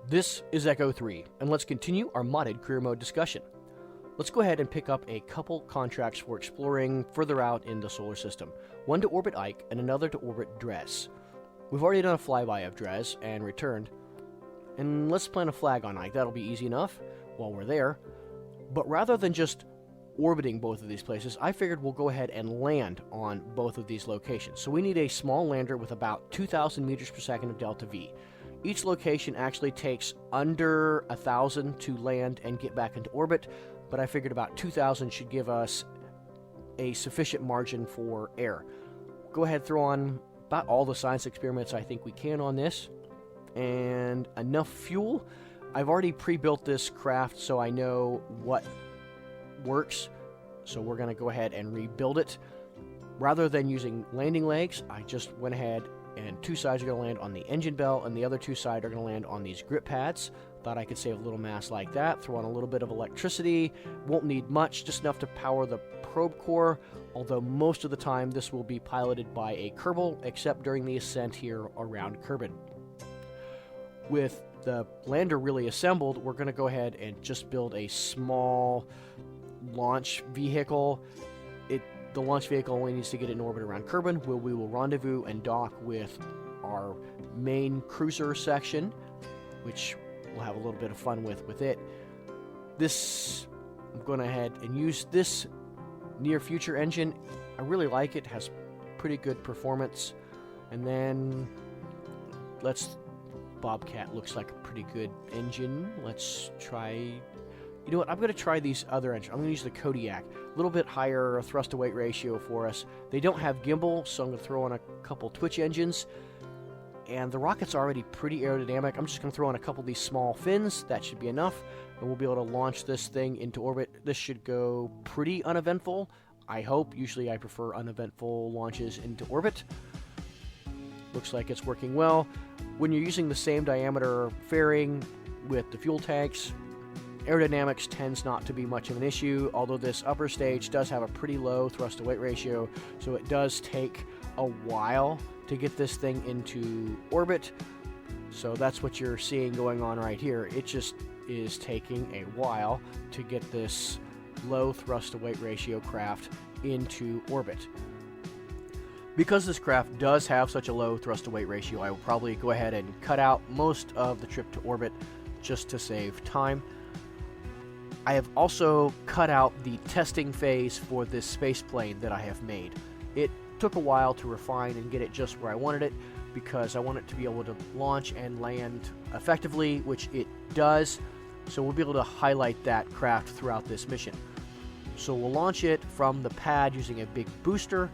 This is Echo 3, and let's continue our modded career mode discussion. Let's go ahead and pick up a couple contracts for exploring further out in the solar system. One to orbit Ike, and another to orbit Dres. We've already done a flyby of Dres and returned. And let's plant a flag on Ike, that'll be easy enough while we're there. But rather than just orbiting both of these places, I figured we'll go ahead and land on both of these locations. So we need a small lander with about 2,000 meters per second of delta V. Each location actually takes under 1,000 to land and get back into orbit, but I figured about 2,000 should give us a sufficient margin for air. Go ahead, throw on about all the science experiments I think we can on this, and enough fuel. I've already pre-built this craft so I know what works, so we're going to go ahead and rebuild it. Rather than using landing legs, I just went ahead and two sides are going to land on the engine bell, and the other two sides are going to land on these grip pads. Thought I could save a little mass like that, throw on a little bit of electricity. Won't need much, just enough to power the probe core, although most of the time this will be piloted by a Kerbal, except during the ascent here around Kerbal. With the lander really assembled, we're going to go ahead and just build a small launch vehicle. The launch vehicle only needs to get in orbit around Kerbal, where we will rendezvous and dock with our main cruiser section, which we'll have a little bit of fun with it. I'm going ahead and use this near future engine. I really like it, has pretty good performance. And then Bobcat looks like a pretty good engine. Let's try. You know what? I'm going to try these other engines. I'm going to use the Kodiak. A little bit higher thrust-to-weight ratio for us. They don't have gimbal, so I'm going to throw on a couple twitch engines. And the rocket's already pretty aerodynamic. I'm just going to throw on a couple of these small fins. That should be enough. And we'll be able to launch this thing into orbit. This should go pretty uneventful, I hope. Usually I prefer uneventful launches into orbit. Looks like it's working well. When you're using the same diameter fairing with the fuel tanks, aerodynamics tends not to be much of an issue, although this upper stage does have a pretty low thrust-to-weight ratio, so it does take a while to get this thing into orbit. So that's what you're seeing going on right here. It just is taking a while to get this low thrust-to-weight ratio craft into orbit. Because this craft does have such a low thrust-to-weight ratio, I will probably go ahead and cut out most of the trip to orbit just to save time. I have also cut out the testing phase for this space plane that I have made. It took a while to refine and get it just where I wanted it, because I want it to be able to launch and land effectively, which it does. So we'll be able to highlight that craft throughout this mission. So we'll launch it from the pad using a big booster,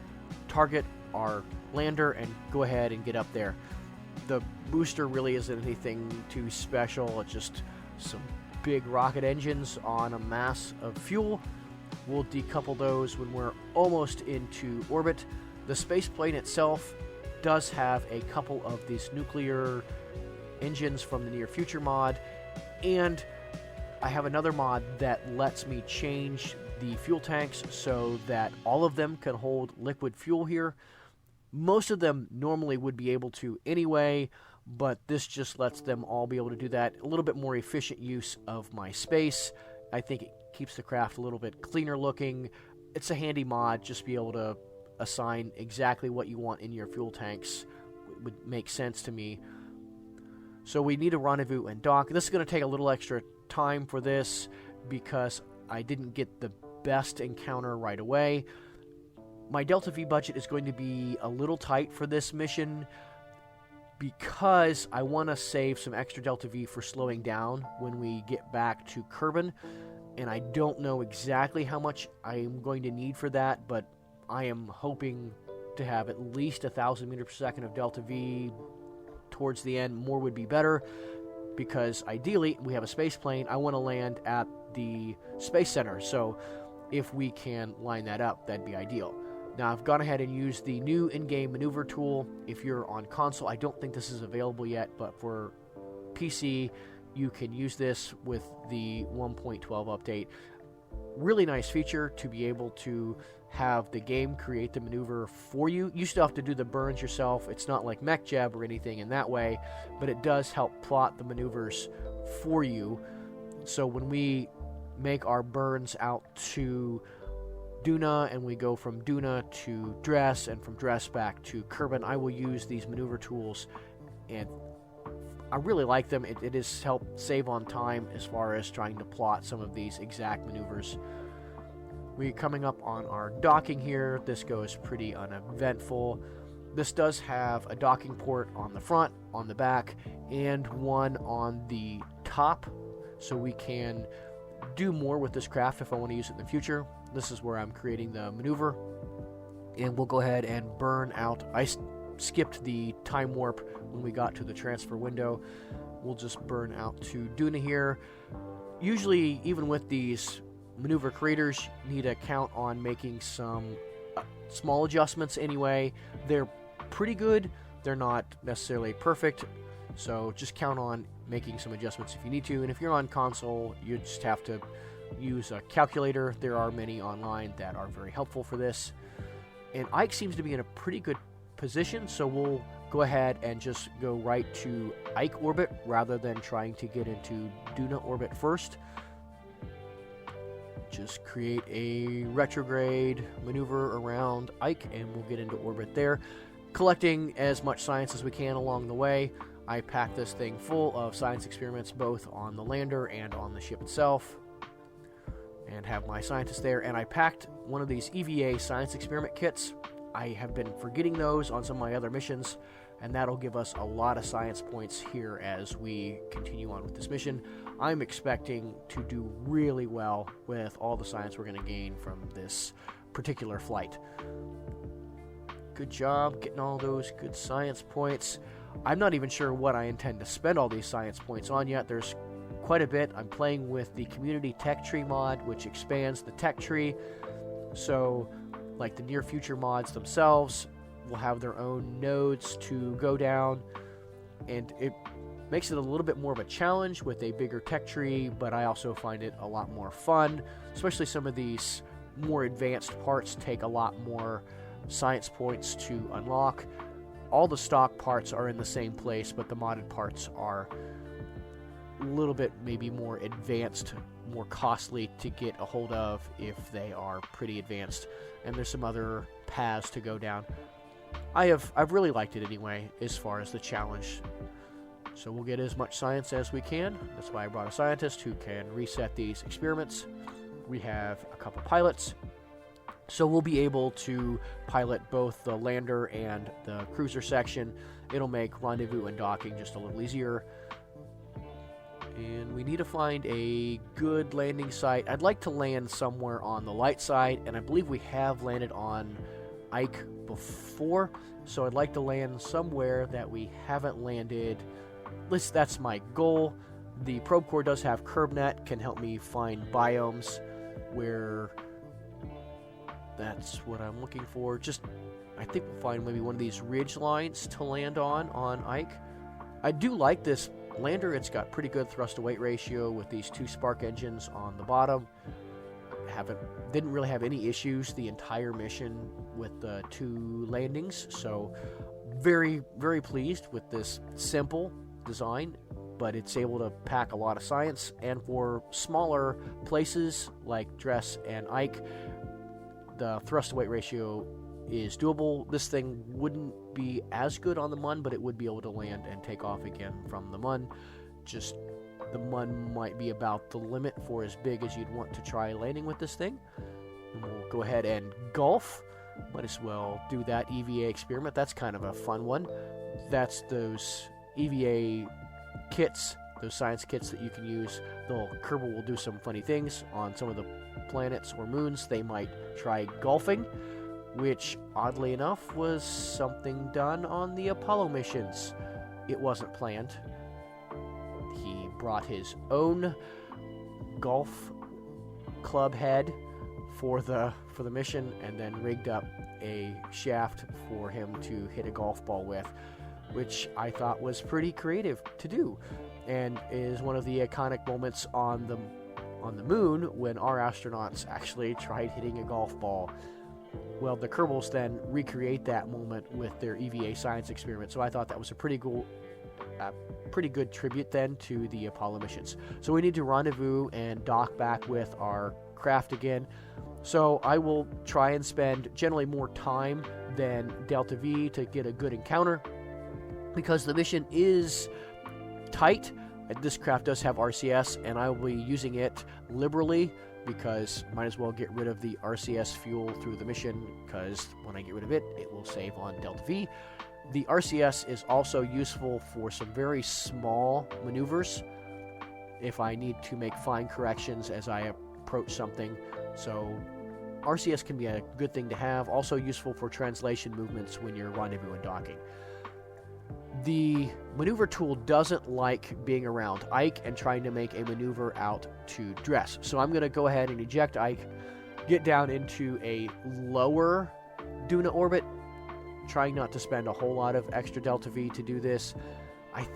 target our lander, and go ahead and get up there. The booster really isn't anything too special. It's just some big rocket engines on a mass of fuel. We'll decouple those when we're almost into orbit. The space plane itself does have a couple of these nuclear engines from the near future mod, and I have another mod that lets me change the fuel tanks so that all of them can hold liquid fuel here. Most of them normally would be able to anyway, but this just lets them all be able to do that. A little bit more efficient use of my space. I think it keeps the craft a little bit cleaner looking. It's a handy mod. Just be able to assign exactly what you want in your fuel tanks would make sense to me. So we need a rendezvous and dock. This is going to take a little extra time for this because I didn't get the best encounter right away. My Delta V budget is going to be a little tight for this mission, because I want to save some extra Delta V for slowing down when we get back to Kerbal, and I don't know exactly how much I'm going to need for that, but I am hoping to have at least 1,000 meters per second of Delta V towards the end. More would be better, because ideally we have a space plane. I want to land at the Space Center, so if we can line that up, that'd be ideal. Now, I've gone ahead and used the new in-game maneuver tool. If you're on console, I don't think this is available yet, but for PC, you can use this with the 1.12 update. Really nice feature to be able to have the game create the maneuver for you. You still have to do the burns yourself. It's not like mech jab or anything in that way, but it does help plot the maneuvers for you. So when we make our burns out to Duna, and we go from Duna to Dres, and from Dres back to Kerbal, I will use these maneuver tools, and I really like them. It has helped save on time as far as trying to plot some of these exact maneuvers. We're coming up on our docking here. This goes pretty uneventful. This does have a docking port on the front, on the back, and one on the top, so we can do more with this craft if I want to use it in the future. This is where I'm creating the maneuver, and we'll go ahead and burn out. I skipped the time warp when we got to the transfer window. We'll just burn out to Duna here. Usually, even with these maneuver creators, you need to count on making some small adjustments anyway. They're pretty good. They're not necessarily perfect, so just count on making some adjustments if you need to. And if you're on console, you just have to use a calculator. There are many online that are very helpful for this. And Ike seems to be in a pretty good position, so we'll go ahead and just go right to Ike orbit rather than trying to get into Duna orbit first. Just create a retrograde maneuver around Ike, and we'll get into orbit there, collecting as much science as we can along the way. I packed this thing full of science experiments, both on the lander and on the ship itself, and have my scientists there. And I packed one of these EVA science experiment kits. I have been forgetting those on some of my other missions, and that'll give us a lot of science points here as we continue on with this mission. I'm expecting to do really well with all the science we're going to gain from this particular flight. Good job getting all those good science points. I'm not even sure what I intend to spend all these science points on yet. There's quite a bit. I'm playing with the community tech tree mod, which expands the tech tree. So, like the near future mods themselves will have their own nodes to go down, and it makes it a little bit more of a challenge with a bigger tech tree, but I also find it a lot more fun. Especially some of these more advanced parts take a lot more science points to unlock. All the stock parts are in the same place, but the modded parts are a little bit maybe more advanced, more costly to get a hold of if they are pretty advanced. And there's some other paths to go down. I've really liked it anyway, as far as the challenge. So we'll get as much science as we can. That's why I brought a scientist who can reset these experiments. We have a couple pilots, so we'll be able to pilot both the lander and the cruiser section. It'll make rendezvous and docking just a little easier. And we need to find a good landing site. I'd like to land somewhere on the light side, and I believe we have landed on Ike before, so I'd like to land somewhere that we haven't landed. At least that's my goal. The probe core does have CurbNet, can help me find biomes where that's what I'm looking for. Just, I think we'll find maybe one of these ridge lines to land on Ike. I do like this lander. It's got pretty good thrust to weight ratio with these 2 spark engines on the bottom. Didn't really have any issues the entire mission with the 2 landings, so very, very pleased with this simple design, but it's able to pack a lot of science. And for smaller places like Dres and Ike, the thrust to weight ratio is doable. This thing wouldn't be as good on the Mun, but it would be able to land and take off again from the Mun. Just the Mun might be about the limit for as big as you'd want to try landing with this thing. And we'll go ahead and golf. Might as well do that EVA experiment. That's kind of a fun one. That's those EVA kits, those science kits that you can use. Kerbal will do some funny things on some of the planets or moons. They might try golfing, which oddly enough was something done on the Apollo missions. It wasn't planned. He brought his own golf club head for the mission, and then rigged up a shaft for him to hit a golf ball with, which I thought was pretty creative to do, and is one of the iconic moments on the moon when our astronauts actually tried hitting a golf ball. Well, the Kerbals then recreate that moment with their EVA science experiment. So I thought that was a pretty good tribute then to the Apollo missions. So we need to rendezvous and dock back with our craft again. So I will try and spend generally more time than Delta V to get a good encounter, because the mission is tight. This craft does have RCS, and I will be using it liberally, because might as well get rid of the RCS fuel through the mission, because when I get rid of it, it will save on Delta V. The RCS is also useful for some very small maneuvers if I need to make fine corrections as I approach something. So RCS can be a good thing to have, also useful for translation movements when you're rendezvous and docking. The maneuver tool doesn't like being around Ike and trying to make a maneuver out to Dres. So I'm going to go ahead and eject Ike, get down into a lower Duna orbit, trying not to spend a whole lot of extra Delta V to do this. I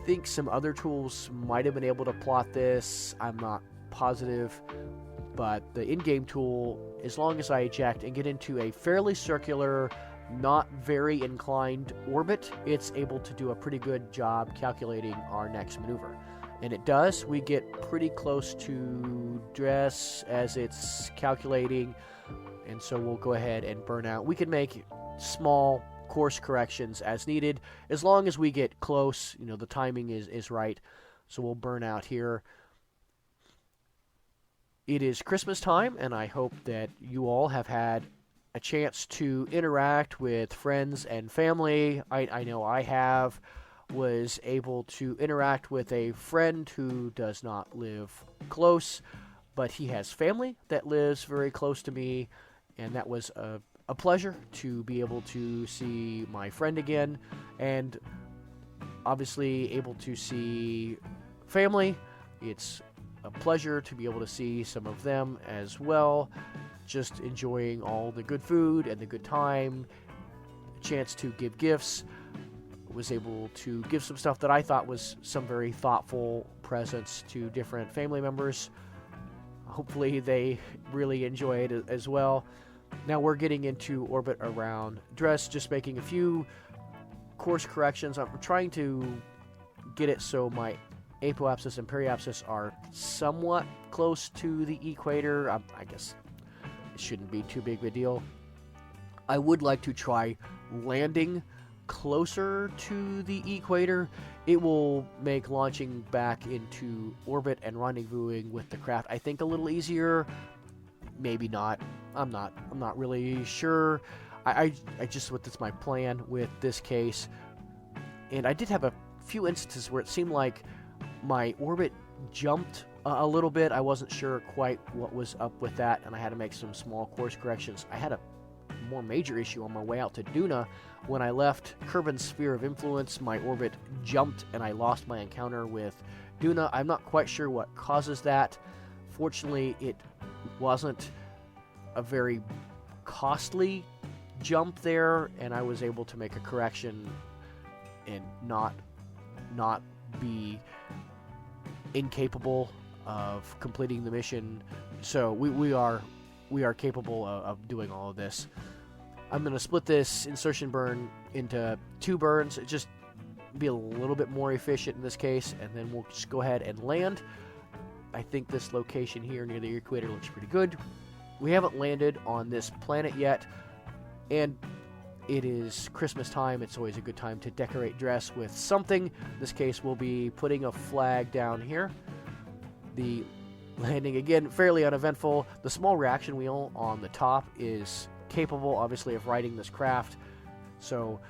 think some other tools might have been able to plot this. I'm not positive. But the in-game tool, as long as I eject and get into a fairly circular, not very inclined orbit, it's able to do a pretty good job calculating our next maneuver. And it does. We get pretty close to Dres as it's calculating, and so we'll go ahead and burn out. We can make small course corrections as needed, as long as we get close, the timing is right. So we'll burn out here. It is Christmas time, and I hope that you all have had a chance to interact with friends and family. I know I was able to interact with a friend who does not live close, but he has family that lives very close to me, and that was a pleasure to be able to see my friend again, and obviously able to see family. It's a pleasure to be able to see some of them as well. Just enjoying all the good food and the good time, a chance to give gifts. Was able to give some stuff that I thought was some very thoughtful presents to different family members. Hopefully they really enjoy it as well. Now we're getting into orbit around Dres, just making a few course corrections. I'm trying to get it so my apoapsis and periapsis are somewhat close to the equator. I guess it shouldn't be too big of a deal. I would like to try landing closer to the equator. It will make launching back into orbit and rendezvousing with the craft, I think, a little easier. Maybe not. I'm not really sure. I just, that's my plan with this case. And I did have a few instances where it seemed like my orbit jumped a little bit. I wasn't sure quite what was up with that, and I had to make some small course corrections. I had a more major issue on my way out to Duna. When I left Kerbin's sphere of influence, my orbit jumped and I lost my encounter with Duna. I'm not quite sure what causes that. Fortunately, it wasn't a very costly jump there, and I was able to make a correction and not be incapable of completing the mission. So we are capable of doing all of this. I'm going to split this insertion burn into 2 burns, just be a little bit more efficient in this case, and then we'll just go ahead and land. I think this location here near the equator looks pretty good. We haven't landed on this planet yet, and it is Christmas time. It's always a good time to decorate Dres with something. In this case, we'll be putting a flag down here. The landing, again, fairly uneventful. The small reaction wheel on the top is capable, obviously, of riding this craft. So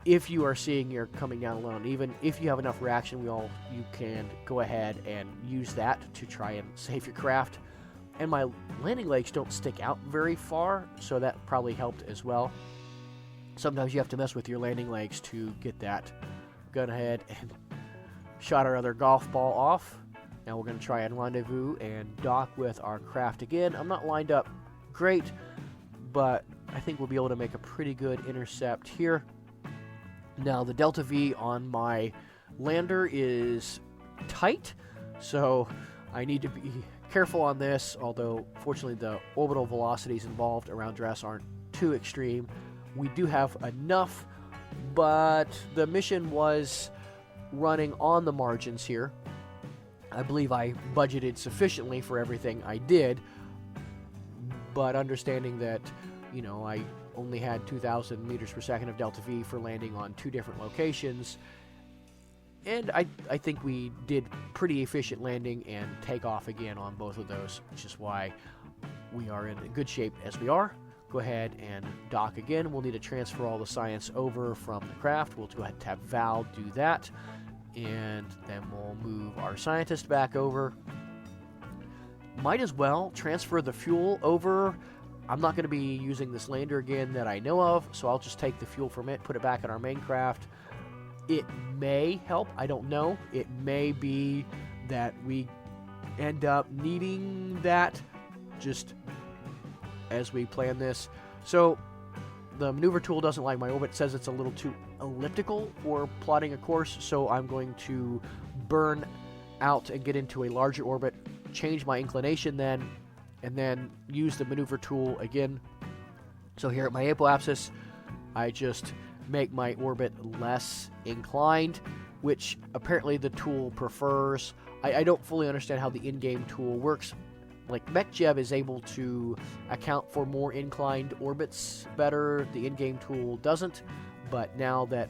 if you are seeing you're coming down alone, even if you have enough reaction wheel, you can go ahead and use that to try and save your craft. And my landing legs don't stick out very far, so that probably helped as well. Sometimes you have to mess with your landing legs to get that. Gone ahead and shot our other golf ball off. Now we're going to try and rendezvous and dock with our craft again. I'm not lined up great, but I think we'll be able to make a pretty good intercept here. Now the Delta V on my lander is tight, so I need to be careful on this, although fortunately the orbital velocities involved around Dres aren't too extreme. We do have enough, but the mission was running on the margins here. I believe I budgeted sufficiently for everything I did, but understanding that, you know, I only had 2,000 meters per second of delta V for landing on 2 different locations, and I think we did pretty efficient landing and takeoff again on both of those, which is why we are in good shape as we are. Go ahead and dock again. We'll need to transfer all the science over from the craft. We'll go ahead and have Val do that. And then we'll move our scientist back over. Might as well transfer the fuel over. I'm not going to be using this lander again that I know of, so I'll just take the fuel from it, put it back in our main craft. It may help. I don't know. It may be that we end up needing that just as we plan this. So the maneuver tool doesn't like my orbit. It says it's a little too elliptical for plotting a course, so I'm going to burn out and get into a larger orbit, change my inclination then, and then use the maneuver tool again. So here at my apoapsis, I just make my orbit less inclined, which apparently the tool prefers. I don't fully understand how the in-game tool works. Like, MechJeb is able to account for more inclined orbits better. The in-game tool doesn't, but now that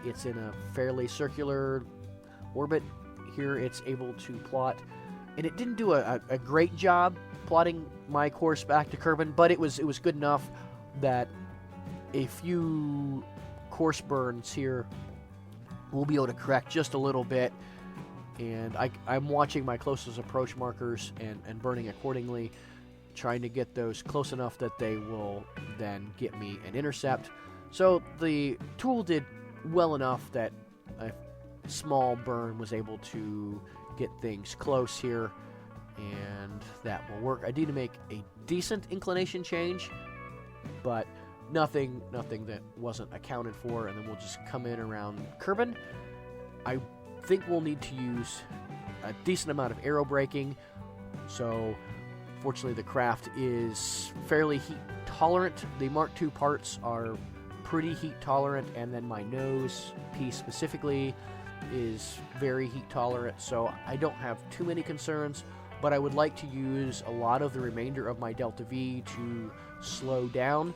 it's in a fairly circular orbit, here it's able to plot. And it didn't do a great job plotting my course back to Kerbin, but it was good enough that a few course burns here will be able to correct just a little bit. And I'm watching my closest approach markers and burning accordingly, trying to get those close enough that they will then get me an intercept. So the tool did well enough that a small burn was able to get things close here, and that will work. I need to make a decent inclination change, but nothing that wasn't accounted for, and then we'll just come in around Kerbin. I think we'll need to use a decent amount of aero braking. So fortunately the craft is fairly heat tolerant. The Mark II parts are pretty heat tolerant, and then my nose piece specifically is very heat tolerant, so I don't have too many concerns, but I would like to use a lot of the remainder of my delta V to slow down.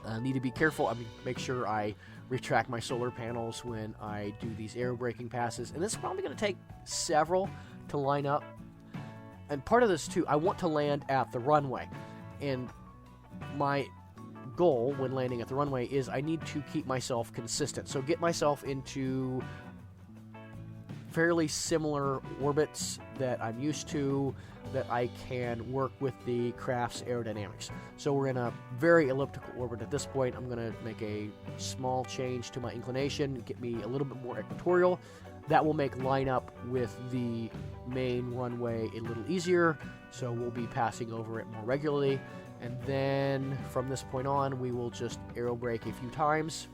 I need to be careful. I mean, make sure I retract my solar panels when I do these aero braking passes, and this is probably going to take several to line up. And part of this too, I want to land at the runway, and my goal when landing at the runway is I need to keep myself consistent, so get myself into fairly similar orbits that I'm used to, that I can work with the craft's aerodynamics. So we're in a very elliptical orbit at this point. I'm going to make a small change to my inclination, get me a little bit more equatorial. That will make line up with the main runway a little easier, so we'll be passing over it more regularly. And then from this point on, we will just aero brake a few times.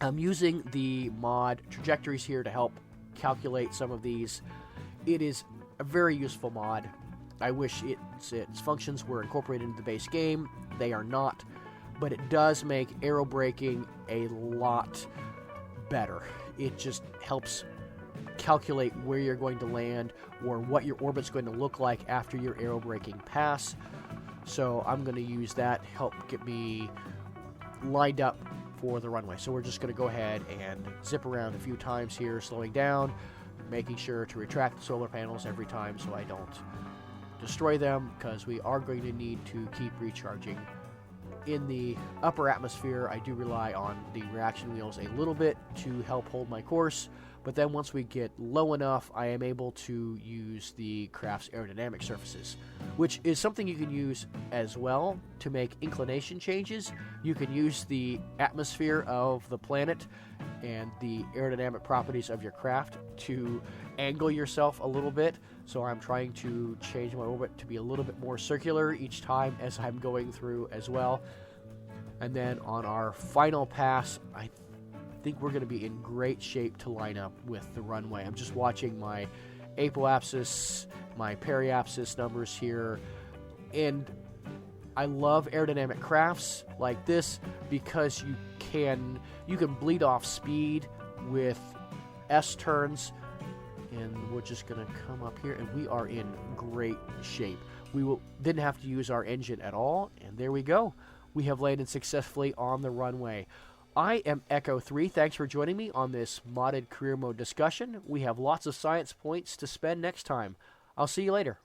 I'm using the mod trajectories here to help calculate some of these. It is a very useful mod. I wish its functions were incorporated into the base game. They are not, but it does make aero braking a lot better. It just helps calculate where you're going to land or what your orbit's going to look like after your aero braking pass. So I'm going to use that to help get me lined up for the runway. So we're just going to go ahead and zip around a few times here, slowing down, making sure to retract the solar panels every time so I don't destroy them, because we are going to need to keep recharging. In the upper atmosphere, I do rely on the reaction wheels a little bit to help hold my course, but then once we get low enough, I am able to use the craft's aerodynamic surfaces, which is something you can use as well to make inclination changes. You can use the atmosphere of the planet and the aerodynamic properties of your craft to angle yourself a little bit. So I'm trying to change my orbit to be a little bit more circular each time as I'm going through as well. And then on our final pass, I think we're going to be in great shape to line up with the runway. I'm just watching my apoapsis, my periapsis numbers here, and I love aerodynamic crafts like this because you can bleed off speed with S turns. And we're just going to come up here, and we are in great shape. Didn't have to use our engine at all, and there we go. We have landed successfully on the runway. I am Echo 3. Thanks for joining me on this modded career mode discussion. We have lots of science points to spend next time. I'll see you later.